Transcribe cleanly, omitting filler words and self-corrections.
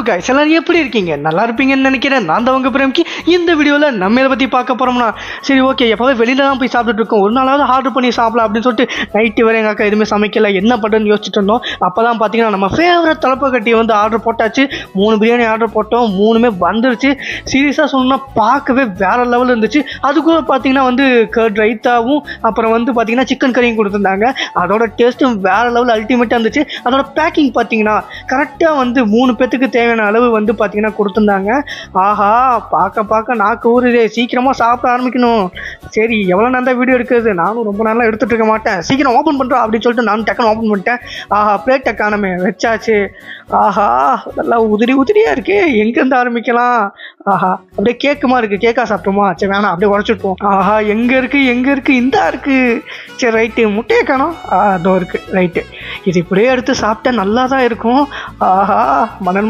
Guys எல்லாரும் எப்படி இருக்கீங்க? நல்லா இருப்பீங்கன்னு நினைக்கிறேன். நான் தான் உங்க பிரேம்கி. இந்த வீடியோல நம்ம எதை பத்தி பார்க்க போறோம்னா, சரி ஓகே, எப்பவே வெளியில தான் போய் சாப்பிட்டுட்டு இருக்கோம். ஒரு நாளாவது ஆர்டர் பண்ணி சாப்பிடலாம் அப்படின்னு சொல்லிட்டு நைட்டு வரை எங்கள் அக்கா எதுவுமே சமைக்கல, என்ன பண்ணுறதுன்னு யோசிச்சுட்டு இருந்தோம். அப்போ தான் பார்த்தீங்கன்னா நம்ம ஃபேவரட் தலப்பாக்கட்டி வந்து ஆர்டர் போட்டாச்சு. 3 பிரியாணி ஆர்டர் போட்டோம், 3மே வந்துருச்சு. சீரியஸாக சொன்னால் பார்க்கவே வேற லெவலில் இருந்துச்சு. அதுக்குள்ள பார்த்தீங்கன்னா வந்து கர்ட் ரைத்தாவும் அப்புறம் வந்து பார்த்தீங்கன்னா சிக்கன் கறியும் கொடுத்துருந்தாங்க. அதோட டேஸ்ட்டும் வேற லெவலில் அல்டிமேட்டாக இருந்துச்சு. அதோட பேக்கிங் பார்த்தீங்கன்னா கரெக்டாக வந்து 3 பேத்துக்கு தேவையான அளவு வந்து பார்த்தீங்கன்னா கொடுத்துருந்தாங்க. ஆஹா, பார்க்க நாக்கு ஊறுதே, சீக்கிரமாக சாப்பிட ஆரம்பிக்கணும். சரி, எவ்வளோ நேரம் தான் வீடியோ எடுக்கிறது, நானும் ரொம்ப நேரம் எடுத்துகிட்டு இருக்க மாட்டேன், சீக்கிரம் ஓப்பன் பண்ணுறோம் அப்படின்னு சொல்லிட்டு நானும் டக்குன்னு ஓப்பன் பண்ணிட்டேன். ஆஹா, பிளேட்டை காணமே, வச்சாச்சு. ஆஹா, நல்லா உதிரியாக இருக்குது, எங்கேருந்து ஆரம்பிக்கலாம்? ஆஹா, அப்படியே கேக்குமா இருக்குது, கேக்கா சாப்பிட்டோமா? சரி வேணாம், அப்படியே உடச்சிட்போம். ஆஹா, எங்கே இருக்குது இந்தா இருக்குது. சரி ரைட்டு, முட்டையை காணோம். அதோ இருக்குது, ரைட்டு. இது இப்படியே எடுத்து சாப்பிட்டா நல்லா தான் இருக்கும். ஆஹா, மணல்